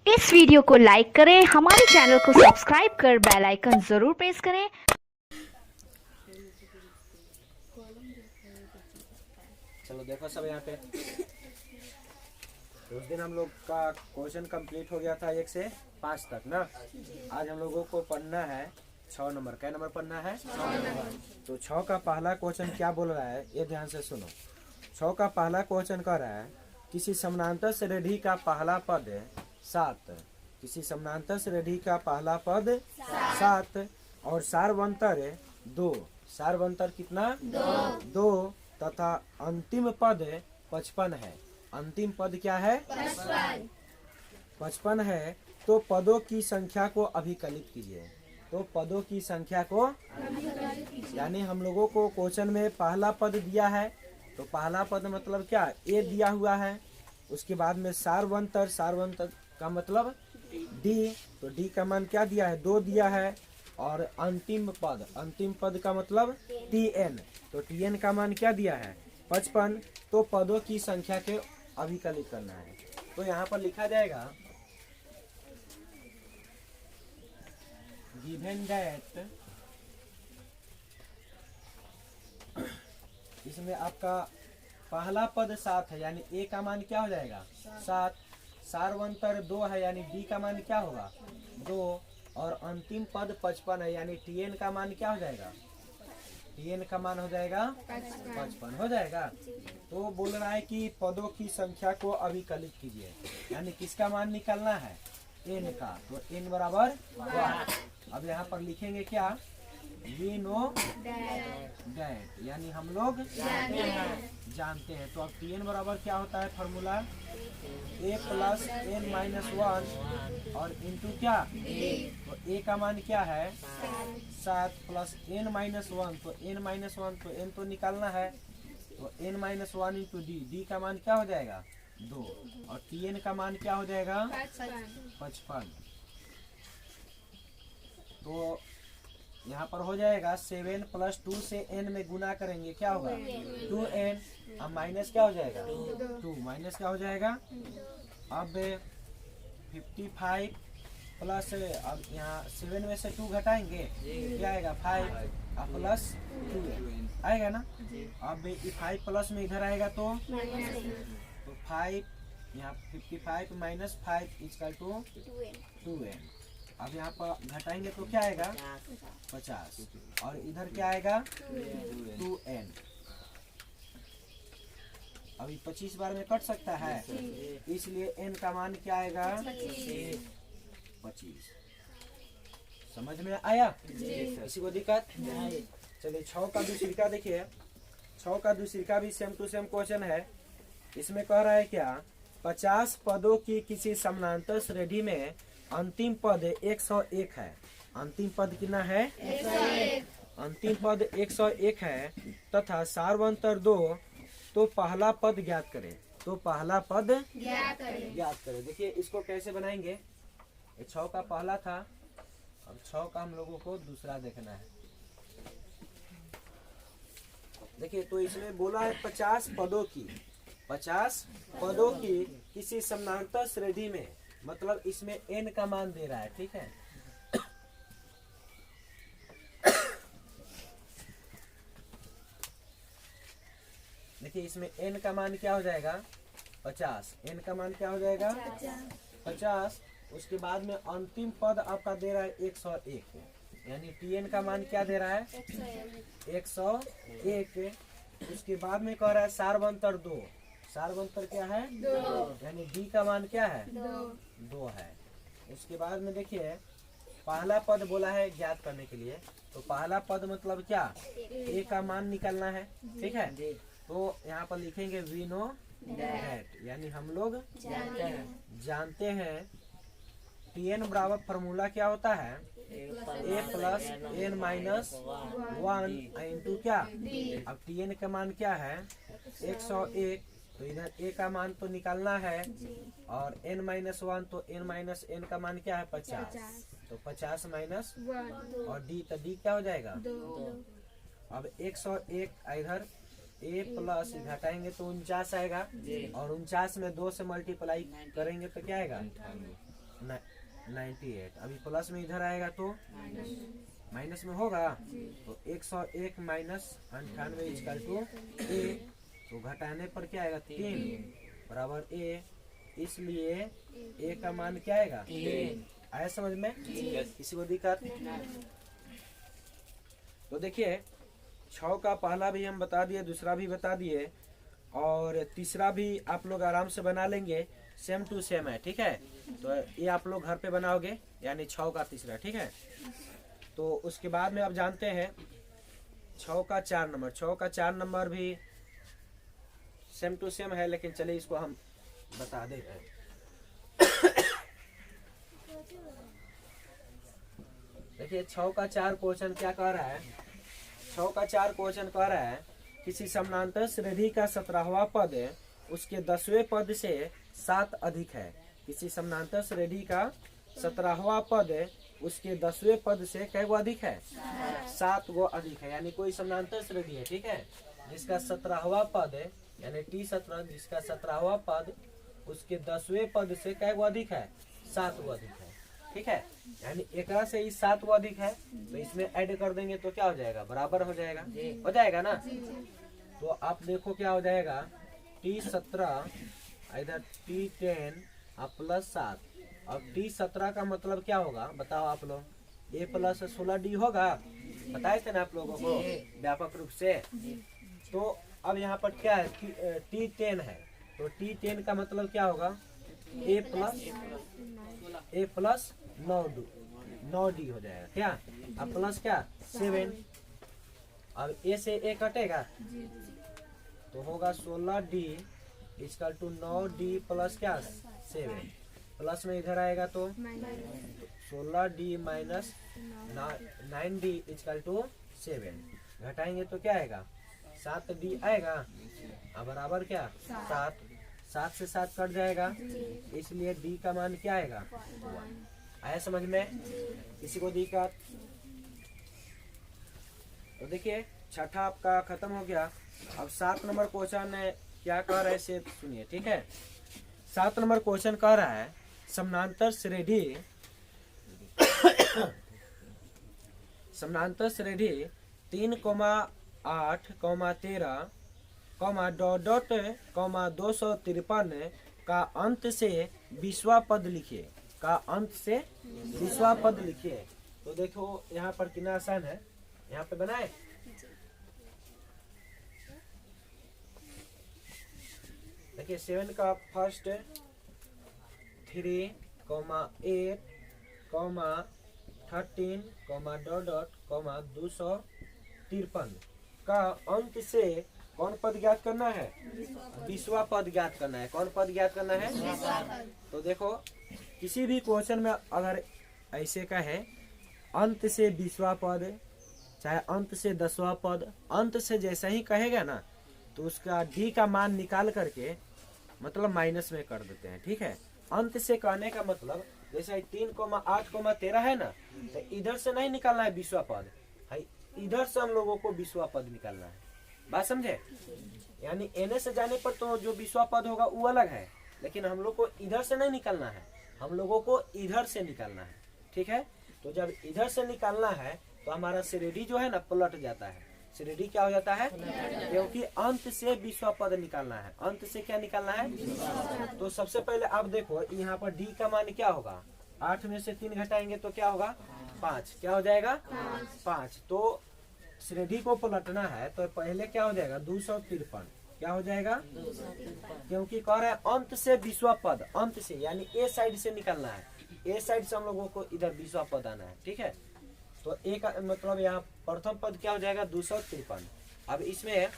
इस वीडियो को लाइक करें, हमारे चैनल को सब्सक्राइब कर बेल आइकन जरूर प्रेस करें। चलो देखो सब यहाँ पे उस दिन हम लोग का क्वेश्चन कंप्लीट हो गया था 1 से 5 तक ना। आज हम लोगों को पढ़ना है 6 नंबर। क्या नंबर पढ़ना है? 6 नंबर। तो 6 का पहला क्वेश्चन क्या बोल रहा है ये ध्यान से सुनो। 6 का पहला क्वेश्चन कह रहा है किसी समानांतर श्रेणी का पहला पद 7, किसी समानांतर श्रेणी का पहला पद 7 और सारवंतर 2। सारवंतर कितना? 2 तथा अंतिम पद 55 है। अंतिम पद क्या है? 55 है। तो पदों की संख्या को अभिकलित कीजिए। तो पदों की संख्या को यानी हम लोगों को क्वेश्चन में पहला पद दिया है। तो पहला पद मतलब क्या? ए दिया हुआ है। उसके बाद में सारवंतर, सारवंतर का मतलब डी। तो डी का मान क्या दिया है? 2 दिया है। और अंतिम पद का मतलब टी एन। तो टी एन का मान क्या दिया है? 55। तो पदों की संख्या के अभिकलित करना है। तो यहाँ पर लिखा जाएगा गिवन दैट, इसमें आपका पहला पद 7 है यानी ए का मान क्या हो जाएगा? 7। सारवंतर 2 है यानी डी का मान क्या होगा? 2। और अंतिम पद 55 है यानी टी एन का मान क्या हो जाएगा? टी एन का मान हो जाएगा 55 हो जाएगा। तो बोल रहा है कि पदों की संख्या को अभिकलित कीजिए यानी किसका मान निकालना है? एन का। तो एन बराबर 1। अब यहाँ पर लिखेंगे क्या? वी नो दैट यानी हम लोग जानते हैं। तो अब टी एन बराबर क्या होता है? फॉर्मूला ए प्लस एन माइनस 1 और इंटू क्या? तो ए का मान क्या है? 7 प्लस एन माइनस 1। तो एन माइनस 1 तो एन तो निकालना है। तो N minus 1 into D. D का मान क्या हो जाएगा? 2। और टी एन का मान क्या हो जाएगा? 55। तो यहाँ पर हो जाएगा 7 प्लस 2 से n में गुना करेंगे क्या होगा? 2n। अब माइनस क्या हो जाएगा? 2 माइनस क्या हो जाएगा? अब 55 प्लस, अब यहाँ 7 में से 2 घटाएंगे क्या आएगा? 5 और प्लस 2 आएगा ना। अब 5 प्लस में इधर आएगा तो 5, यहाँ 55 माइनस 5 इक्वल टू 2n। अब यहाँ पर घटाएंगे तो क्या आएगा? 50 और इधर क्या आएगा? 2n। अभी 25 बार में कट सकता है इसलिए n का मान क्या आएगा? 25। समझ में आया? किसी को दिक्कत? चलिए 6 का दूसरिका देखिए। 6 का दूसरिका भी सेम टू सेम क्वेश्चन है। इसमें कह रहा है क्या? 50 पदों की किसी समानांतर श्रेणी में अंतिम पद 101 है। अंतिम पद कितना है? 101। अंतिम पद 101 है तथा सारवंतर 2। तो पहला पद ज्ञात करें। तो पहला पद ज्ञात करें। देखिए इसको कैसे बनाएंगे। 6 का पहला था, अब 6 का हम लोगों को दूसरा देखना है। देखिए तो इसमें बोला है 50 पदों की किसी समानांतर श्रेणी में, मतलब इसमें n का मान दे रहा है। ठीक है। देखिए इसमें n का मान क्या हो जाएगा? 50। n का मान क्या हो जाएगा? 50। उसके बाद में अंतिम पद आपका दे रहा है 101 यानी tn का मान क्या दे रहा है? 101। उसके बाद में कह रहा है सारवंतर 2। सारवंतर क्या है? 2 यानी डी का मान क्या है? 2 है। उसके बाद में देखिए पहला पद बोला है ज्ञात करने के लिए। तो पहला पद मतलब क्या? ए का मान निकालना है। ठीक है। तो यहाँ पर लिखेंगे वी नो दैट यानी हम लोग जानते हैं। टी एन बराबर फॉर्मूला क्या होता है? ए प्लस एन माइनस 1 इंटू क्या? अब टी एन का मान क्या है? 101। तो इधर ए का मान तो निकालना है और n माइनस 1। तो n माइनस n का मान क्या है? 50। तो 50 माइनस और d, तो d क्या हो जाएगा? 2। अब 101 इधर a प्लस घटाएंगे तो 49 आएगा और 49 में 2 से मल्टीप्लाई करेंगे तो क्या आएगा? 98। अभी प्लस में इधर आएगा तो माइनस में होगा, तो 101 माइनस 98 इक्वल टू ए, तो घटाने पर क्या आएगा 3 बराबर ए, इसलिए ए का मान क्या आएगा 3। आया समझ में? किसी को दिक्कत? तो देखिए 6 का पहला भी हम बता दिए, दूसरा भी बता दिए, और तीसरा भी आप लोग आराम से बना लेंगे, सेम टू सेम है, ठीक है। तो ये आप लोग घर पे बनाओगे, यानी 6 का तीसरा, ठीक है। तो उसके बाद में आप जानते हैं 6 का 4 नंबर, 6 का 4 नंबर भी सेम टू सेम है, लेकिन चलिए इसको हम बता देते हैं। देखिए 6 का 4 क्वेश्चन क्या कह रहा है, 6 का 4 क्वेश्चन कह रहा है किसी समानांतर श्रेणी का 17वां पद उसके 10वें पद से 7 अधिक है। किसी समानांतर श्रेणी का 17वां पद उसके 10वें पद से कै गो अधिक है? 7 गो अधिक है। यानी कोई समानांतर श्रेणी है, ठीक है, जिसका 17वां पद यानी T17, जिसका 17वां पद उसके 10वें पद से कै गो अधिक है? 7 गो अधिक है, ठीक है। यानी एक से ही 7 गो अधिक है, तो इसमें ऐड कर देंगे तो क्या हो जाएगा? बराबर हो जाएगा, हो जाएगा ना। तो आप देखो क्या हो जाएगा, T17 इधर T10 प्लस 7। अब T17 का मतलब क्या होगा बताओ आप लोग? A प्लस 16D होगा, बताए थे ना आप लोगों को व्यापक रूप से। तो अब यहाँ पर क्या है, T10 है, तो T10 का मतलब क्या होगा? A प्लस 9D हो जाएगा, क्या? अब प्लस क्या 7। अब A से A कटेगा तो होगा 16D equal to 9D plus क्या 7। प्लस में इधर आएगा तो 16D minus 9D equal to 7। घटाएंगे तो क्या आएगा? 7D आएगा। अब बराबर क्या 7, 7 से 7 कट जाएगा, इसलिए D का मान क्या आएगा? 1। आया समझ में? किसी को दिक्कत? तो देखिए छठा आपका खत्म हो गया। अब 7 नंबर क्वेश्चन क्या कह रहा है इसे सुनिए, ठीक है। 7 नंबर क्वेश्चन कह रहा है समानांतर श्रेणी समानांतर श्रेणी 3,8, 13, डॉट 253 का अंत से 20वां पद लिखिए। का अंत से 20वां पद लिखिए। तो देखो यहाँ पर कितना आसान है, यहाँ पे बनाए। देखिए 7 का फर्स्ट 3, 8, 13, डॉट 253 का अंत से कौन पद ज्ञात करना है? 20वां पद ज्ञात करना है। कौन पद ज्ञात करना है? तो देखो किसी भी क्वेश्चन में अगर ऐसे का है अंत से 20वां पद, चाहे अंत से 10वां पद, अंत से जैसा ही कहेगा ना तो उसका D का मान निकाल करके मतलब माइनस में कर देते हैं, ठीक है। अंत से कहने का मतलब जैसे 3,8, 13 है ना, तो इधर से नहीं निकालना है 20वां पद, इधर से हम लोगों को 20वां पद निकालना है। बात समझे? यानी एने से जाने पर तो जो 20वां पद होगा वो अलग है, लेकिन हम लोग को इधर से नहीं निकालना है, हम लोगों को इधर से निकालना है, ठीक है। तो जब इधर से निकालना है तो हमारा श्रेणी जो है ना पलट जाता है। श्रेणी क्या हो जाता है? क्योंकि अंत से 20वां पद निकालना है। अंत से क्या निकालना है? तो सबसे पहले आप देखो यहाँ पर D का मान क्या होगा? 8 में से 3 घटाएंगे तो क्या होगा? 5। क्या हो जाएगा? 5। तो श्रेणी को पलटना है तो पहले क्या हो जाएगा? 253। क्या हो जाएगा? क्योंकि कह रहे हैं अंत से 20वां पद, अंत से यानी ए साइड से निकालना है। ए साइड से हम लोगों को इधर 20वां पद आना है, ठीक है। तो ए का मतलब यहाँ प्रथम पद क्या हो जाएगा? 253। अब इसमें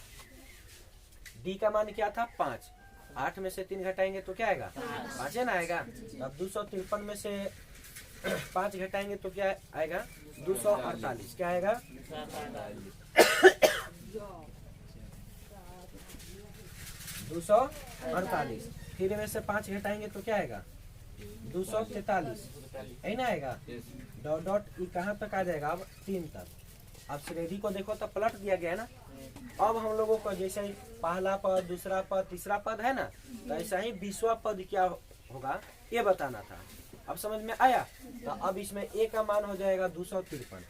D का मान क्या था? 5। 8 में से 3 घटाएंगे तो क्या आएगा? 5 है ना आएगा। अब 253 में से 5 घटाएंगे तो क्या आएगा? 248। क्या आएगा? 248। फिर में से 5 घटाएंगे तो क्या आएगा? 243 है ना आएगा। डॉट कहाँ तक आ जाएगा? अब 3 तक। अब श्रेणी को देखो तो पलट दिया गया है ना। अब हम लोगों को जैसे पहला पद, दूसरा पद, तीसरा पद है ना, तो ऐसा ही 20वां पद क्या होगा ये बताना था। अब समझ में आया। तो अब इसमें ए का मान हो जाएगा 253,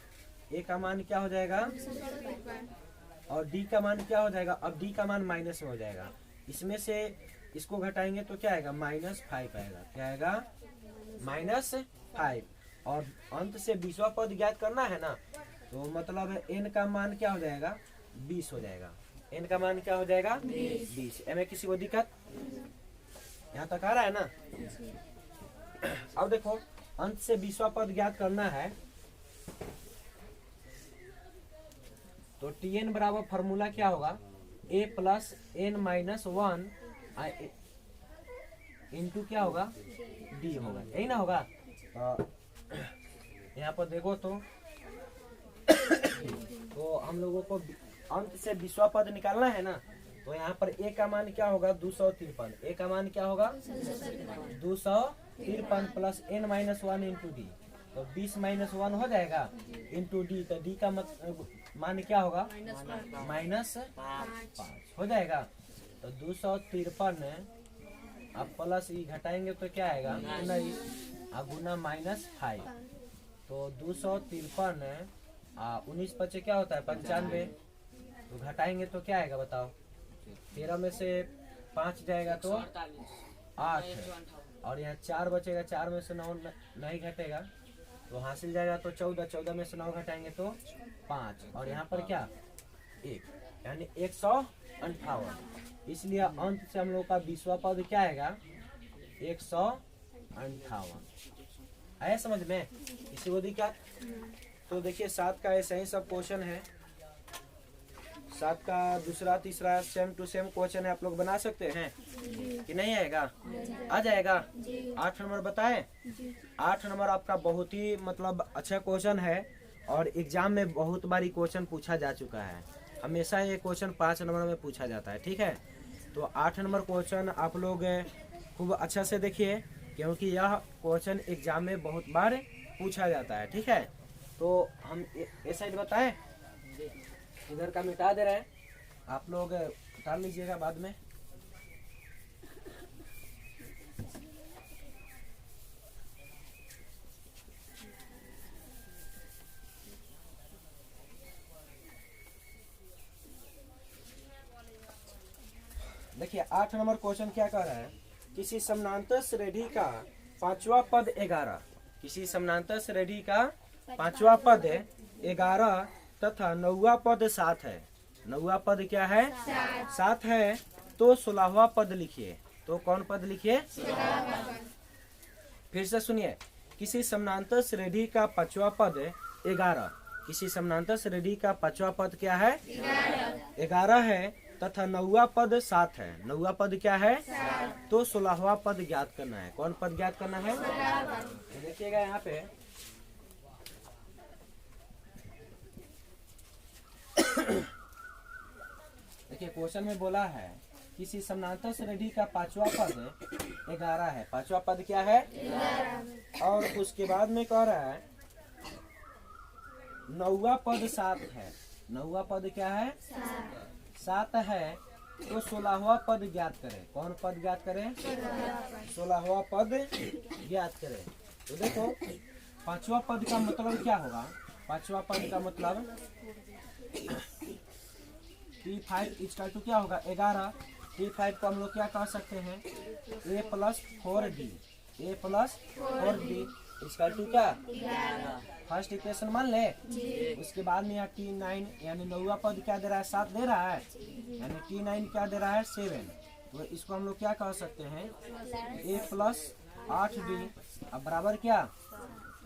ए का मान क्या हो जाएगा और डी का मान क्या हो जाएगा। अब डी का मान माइनस में हो जाएगा, इसमें से इसको घटाएंगे तो क्या आएगा -5 आएगा। क्या आएगा -5। और अंत से 20वां पद ज्ञात करना है ना, तो मतलब n का मान क्या हो जाएगा 20 हो जाएगा। n का मान क्या हो जाएगा 20। में किसी को दिक्कत यहाँ तक आ रहा है ना। अब देखो अंत से 20वां पद ज्ञात करना है, तो Tn बराबर फॉर्मूला क्या होगा a plus n minus 1 into क्या होगा d होगा, यही ना होगा। यहाँ पर देखो तो हम लोगों को अंत से 20वां पद निकालना है ना, तो यहाँ पर a का मान क्या होगा 253। a का मान क्या होगा 253 plus n minus 1 into D, तो 20 माइनस 1 हो जाएगा इंटू डी, तो डी का मान क्या होगा -5 हो जाएगा। तो 253 अब प्लस ई घटाएंगे तो क्या आएगा 19 गुना -5, तो 253 19 बचे क्या होता है 95, तो घटाएंगे तो क्या आएगा बताओ। 13 में से 5 जाएगा तो 8, और यहाँ 4 बचेगा, 4 में से 9 नहीं घटेगा तो हासिल जाएगा तो 14, 14 में से 9 घटाएंगे तो 5, और यहाँ पर क्या 1, यानी 158। इसलिए अंत से हम लोग का 20वां पद क्या आएगा 158। आया समझ में इसी को दिक्कत। तो देखिए 7 का ऐसा ही सब क्वेश्चन है, 7 का दूसरा तीसरा सेम टू सेम क्वेश्चन है, आप लोग बना सकते हैं कि नहीं आएगा, आ जाएगा। 8 नंबर बताएं। 8 नंबर आपका बहुत ही मतलब अच्छा क्वेश्चन है और एग्जाम में बहुत बारी क्वेश्चन पूछा जा चुका है, हमेशा ये क्वेश्चन 5 नंबर में पूछा जाता है, ठीक है। तो 8 नंबर क्वेश्चन आप लोग खूब अच्छा से देखिए, क्योंकि यह क्वेश्चन एग्जाम में बहुत बार पूछा जाता है, ठीक है। तो हम ये साइड बताएं, इधर का मिटा दे रहे हैं, आप लोग उतार लीजिएगा बाद में। देखिए 8 नंबर क्वेश्चन क्या कह रहा है, किसी समानांतर श्रेणी का 5वां पद 11, किसी समानांतर श्रेणी का 5वां पद 11 तथा 9वां पद 7 है। 9वां पद क्या है 7 है, तो 16वां पद लिखिए। तो कौन पद लिखिए, फिर से सुनिए, किसी समानांतर श्रेणी का 5वां पद 11, किसी समानांतर श्रेणी का 5वां पद क्या है 11 है, तथा 9वां पद 7 है। 9वां पद क्या है तो 16वां पद ज्ञात करना है। कौन पद ज्ञात करना है, देखिएगा यहाँ पे देखिए क्वेश्चन में बोला है किसी समानांतर श्रेणी का 5वां पद 11 है। 5वां पद क्या है 11, और उसके बाद में कह रहा है 9वां पद 7 है। 9वां पद क्या है 7 है, तो 16वां पद ज्ञात करें। कौन पद ज्ञात करें 16वां पद ज्ञात करें। तो देखो 5वां पद का मतलब क्या होगा, 5वां पद का मतलब T5 इक्वल टू क्या होगा 11। T5 को हम लोग क्या कह सकते हैं A plus 4D, A plus 4D equal to क्या फर्स्ट इक्वेशन मान ले। उसके बाद में यहाँ T9 यानी 9वां पद क्या दे रहा है 7 दे रहा है, यानी T9 क्या दे रहा है 7, तो इसको हम लोग क्या कह सकते हैं A प्लस 8D। अब बराबर क्या,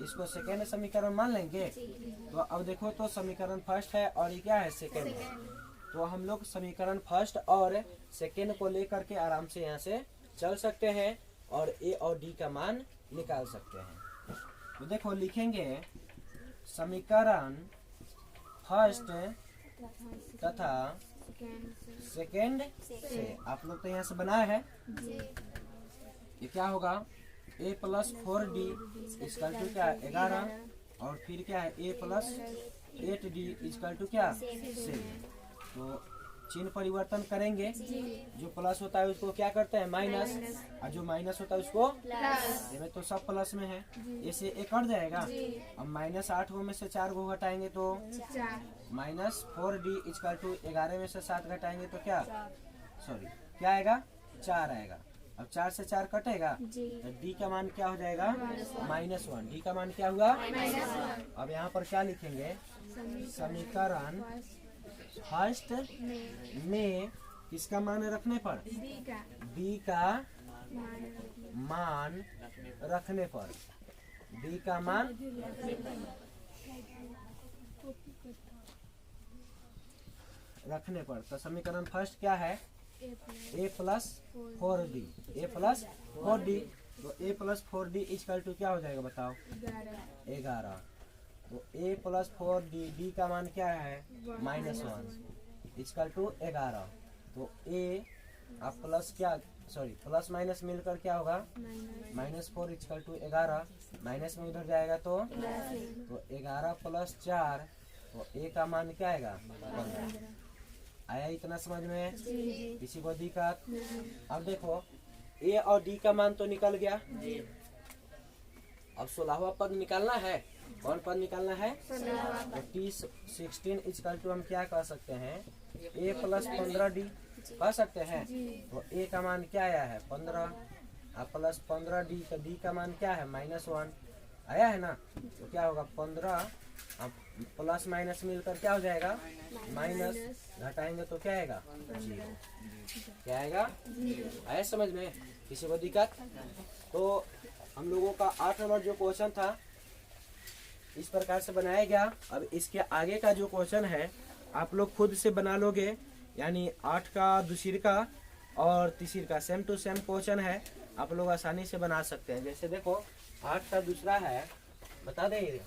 इसको सेकेंड समीकरण मान लेंगे। तो अब देखो तो समीकरण फर्स्ट है और ये क्या है सेकेंड है, तो हम लोग समीकरण फर्स्ट और सेकेंड को लेकर के आराम से यहाँ से चल सकते हैं और ए और डी का मान निकाल सकते हैं। तो देखो लिखेंगे समीकरण फर्स्ट तथा सेकेंड से, आप लोग तो यहाँ से बनाए हैं, ये क्या होगा a plus 4D equal to क्या 11, और फिर क्या है a plus 8D equal to क्या 7। तो चिन्ह परिवर्तन करेंगे, जो प्लस होता है उसको क्या करते हैं माइनस, और जो माइनस होता है उसको प्लस। इसमें तो सब प्लस में है, इसे एक कट जाएगा। अब -8 में से 4 को घटाएंगे तो -4d = 11 में से 7 घटाएंगे तो क्या, सॉरी क्या आएगा, 4 आएगा। अब 4 से 4 कटेगा तो डी का मान क्या हो जाएगा, -1। डी का मान क्या हुआ, अब यहाँ पर क्या लिखेंगे, समीकरण फर्स्ट में किसका मान रखने पर, डी का मान रखने पर, डी का मान रखने पर। तो समीकरण फर्स्ट क्या है, a + 4d, a + 4d। तो a + 4d = क्या हो जाएगा बताओ, 11। तो a + 4d, d का मान क्या है, -1 = 11। तो a अब प्लस क्या, सॉरी प्लस माइनस मिलकर क्या होगा, -4 = 11, माइनस में उधर जाएगा तो 11 + 4, तो a का मान क्या आएगा, 15। आया इतना समझ में, किसी को दिक्कत। अब देखो a और d का मान तो निकल गया, अब 16वां पद निकालना है। कौन पद निकालना है, तो t16 = हम क्या कह सकते हैं, a + 15d कह सकते हैं। तो a का मान क्या आया है, 15, अब प्लस 15d, तो d का मान क्या है, -1 आया है ना। तो क्या होगा, 15, अब प्लस माइनस मिलकर क्या हो जाएगा, माइनस, घटाएंगे तो क्या आएगा, 0। क्या आएगा, आया समझ में, किसी को दिक्कत। तो हम लोगों का 8 नंबर जो क्वेश्चन था इस प्रकार से बनाया गया। अब इसके आगे का जो क्वेश्चन है आप लोग खुद से बना लोगे, यानी 8 का दूसरी का और तीसरी का सेम टू सेम क्वेश्चन है, आप लोग आसानी से बना सकते हैं। जैसे देखो 8 का दूसरा है, बता देंगे,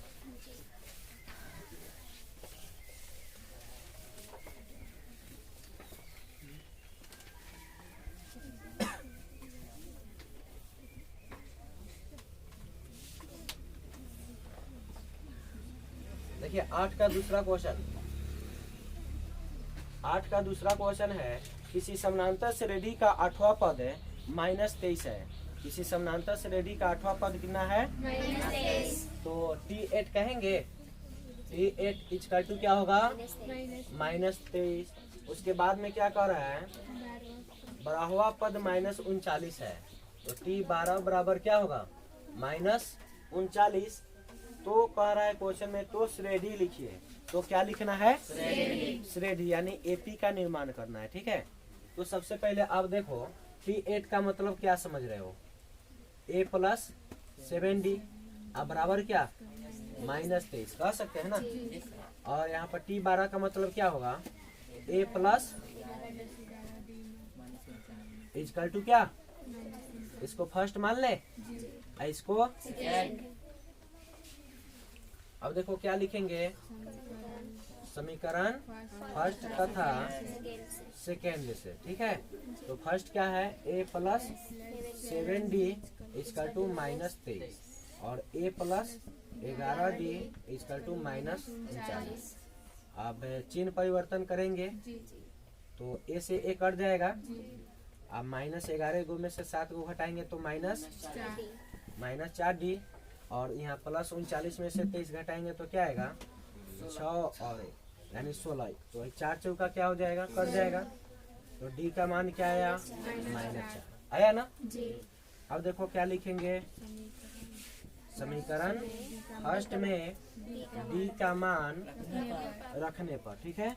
देखिए 8 का दूसरा क्वेश्चन, 8 का दूसरा क्वेश्चन है, किसी समानांतर श्रेणी का 8वां पद है -23 है। किसी समानांतर श्रेणी का 8वां पद कितना है, -23। तो T8 कहेंगे, T8 = क्या होगा, -23। उसके बाद में क्या कह रहा है, 12वां पद -39 है। तो T12 बराबर क्या होगा, -39। तो कह रहा है क्वेश्चन में, तो श्रेणी लिखिए। तो क्या लिखना है, श्रेणी, यानी एपी का निर्माण करना है, ठीक है। तो सबसे पहले आप देखो T8 का मतलब क्या समझ रहे हो, a + 7d, अब बराबर क्या, -23 कह सकते हैं ना। और यहाँ पर T12 का मतलब क्या होगा, a + = क्या, इसको फर्स्ट मान ले, इसको अब देखो क्या लिखेंगे, समीकरण फर्स्ट तथा सेकेंड से, ठीक है। तो फर्स्ट क्या है, a + 7d = -23 और a + 11d = -39। अब चिन्ह परिवर्तन करेंगे तो a से a कट जाएगा। अब -11 में से 7 को घटाएंगे तो -4d, और यहाँ +39 में से 23 घटाएंगे तो क्या आएगा, 6 और यानी 16। तो 4 चौका क्या हो जाएगा, कट जाएगा। तो d का मान क्या आया, -4 आया ना। अब देखो क्या लिखेंगे, समीकरण फर्स्ट में d का मान रखने पर, ठीक है।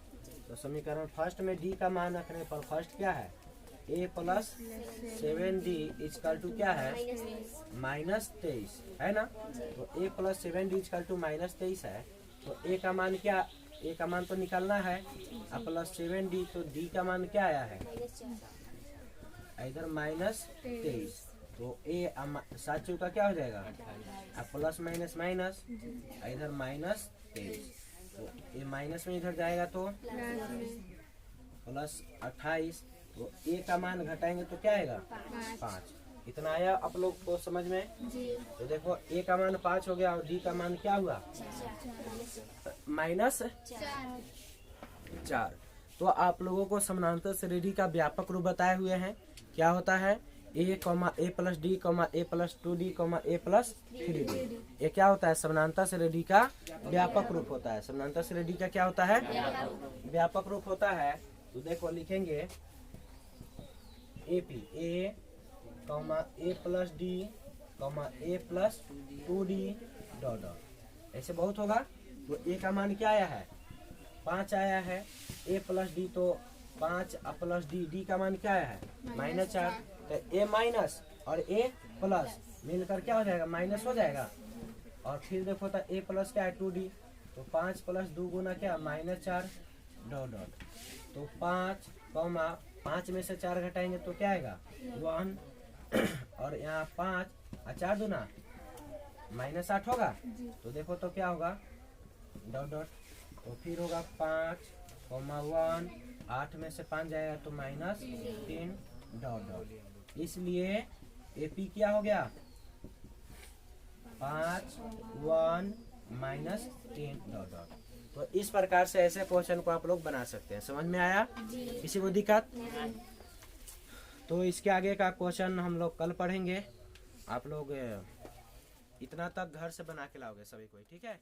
तो समीकरण फर्स्ट में d का मान रखने पर फर्स्ट क्या है, a + 7d = क्या है, -23 है ना। तो a + 7d = -23 है। तो a का मान क्या, a का मान तो निकालना है, + 7d, तो d का मान क्या आया है, इधर -23। तो a 7 चौका क्या हो जाएगा, अब प्लस माइनस माइनस, इधर -23। तो ये माइनस में इधर जाएगा तो +28। तो a का मान घटाएंगे तो क्या आएगा, 5। इतना आया आप लोग को समझ में। तो देखो a का मान 5 हो गया और d का मान क्या हुआ, -4। तो आप लोगों को समानांतर श्रेणी का व्यापक रूप बताए हुए हैं। क्या होता है? a plus D a plus 2d a plus 3d। ये क्या होता है? समानांतर श्रेणी का व्यापक रूप होता है। समानांतर श्रेणी का क्या होता है? व्यापक रूप होता है। तो देखो लिखेंगे AP a plus D a plus 2d dot dot. ऐसे बहुत होगा। तो a का मान क्या आया है? 5 आया है। a प्लस डी तो 5 प्लस डी का मान क्या आया है? -4। तो a माइनस और a प्लस मिलकर क्या हो जाएगा? माइनस हो जाएगा। और फिर देखो तो a प्लस क्या है? 2d। तो 5 प्लस 2 गुना क्या? -4 डॉट डॉट। तो 5 में से 4 घटाएंगे तो क्या आएगा? 1। और यहाँ 5 और 4 दूना -8 होगा। तो देखो तो क्या होगा? Dot dot. तो फिर होगा 5, 1, 8 में से 5 जाएगा तो -3 डॉट डॉट। इसलिए AP क्या हो गया? 5, 1, -3 डॉट डॉट। तो इस प्रकार से ऐसे क्वेश्चन को आप लोग बना सकते हैं। समझ में आया? किसी को दिक्कत? तो इसके आगे का क्वेश्चन हम लोग कल पढ़ेंगे। आप लोग इतना तक घर से बना के लाओगे सभी कोई, ठीक है?